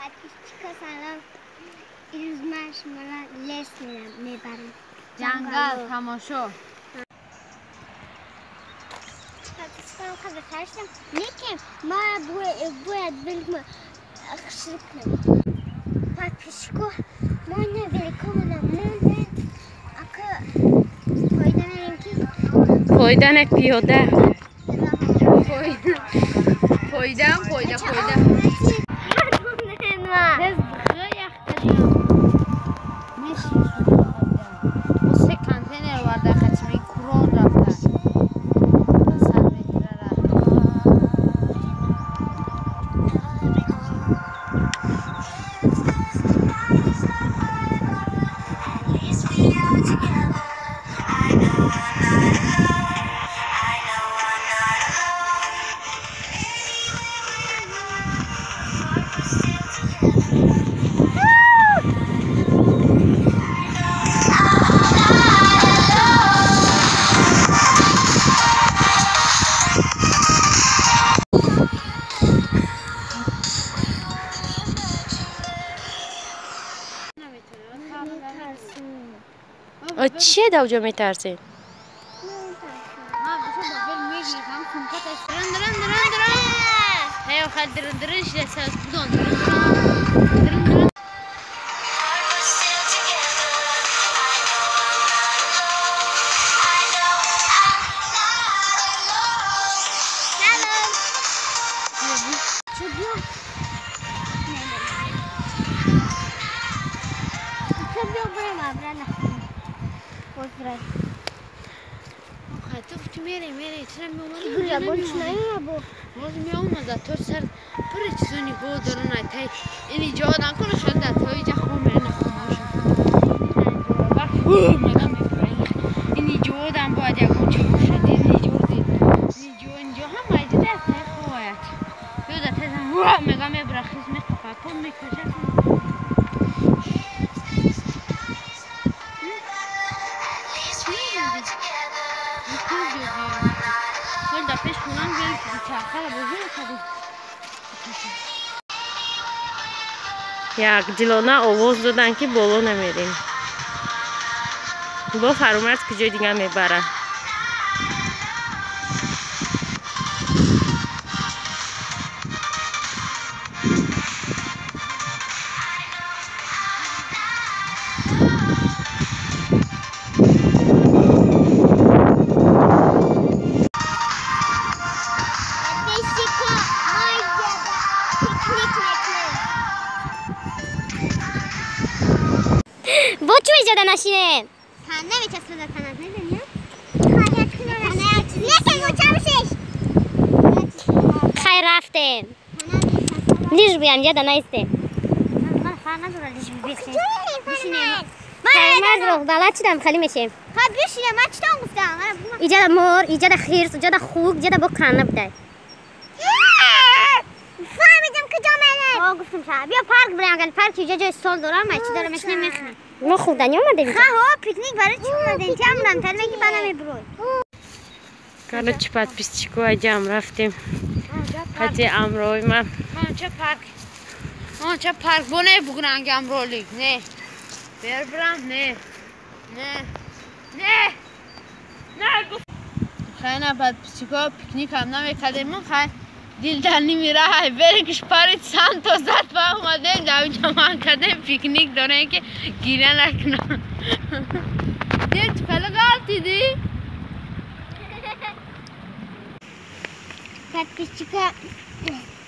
подписчика سلام. امروز من شما را لس میبرم جنگل تماشا. подписчикам خود بفرستم لیکن ما باید بریم خشک کنم. подписчика ما نه ویلکومونم موندن اکا پایده نریم کی پایدن پیاده پایده چیه دوجا میترسین؟ تو میری چرا میومدی؟ باز میومد تو سر پر چیزونی بود دارن تای اینی جا آدم کنه شد تا اینجا خوب میرن اینی جا آدم باید یکم چون شد اینجا هم مایده دست نخواهد یاد تازم میگم میبرخیز میخواه پون میکشه یک جلانه آواز دادن که بالا نمیریم با فرامرز که جای دیگه میبره با چه ایجاده نشینه؟ تنه میچسته در تنه نمیدونیم؟ خواهیت کنه لیکن با چه بشش؟ خیر رفتیم لیش بیان جاده نیسته من فرق نداره لیش بیخشیم بشینیم خیر رو بلد چیدم خالی میشیم خب بشینیم من چطور گفتم؟ ایجاده مور، ایجاده خیرس، ایجاده خوک، ایجاده با کنه بده فهمیدم کجا میره آه گفتم شاید بیا پارک بریم اگر پارک اینجا جای سال دارم من چی دارم میشنم میخونم ما خوردنی اومدیم اینجا ها پیکنیک برای چی اومدیم چی همونم تر بگی بنا میبروی کالا چی подписчикů جمع رفتیم حتی امروی من چه پارک بو نه بگننگ امرولی نه بیر برم نه خیلی نه подписчикů پیکنیک هم نمیکردیم من خیلی دیل در نمیره برکش پارید سان تو زد با اومده دو جمع کردیم پیکنیک داره که گیره نکنم دیل چه پله گالتی دی؟ подписчикů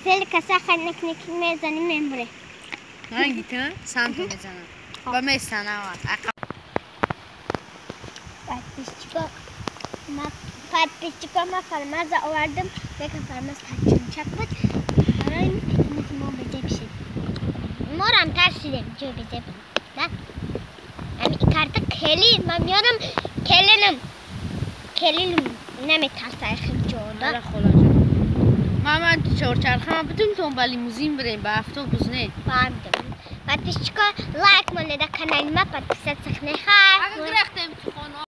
فیل کسا خیلی نکنیک میزنیم میموره هنگی تو سان تو میزنم با میستانه подписчикů ما فرمز آوردم لیکن فرمز چک بود برای این پیکنیک ما بده بشید ما رو هم ترسیدیم جو بده بود نه امی کارت کلی من میادم کلی نمیترسه خیلی جودا من چهارچرخه من بودیم تو با لیموزین بریم با اتوبوس نه فهمیدم подписчикů لایک منده در کانال ما подписаться نخواهد اگه گرفتیم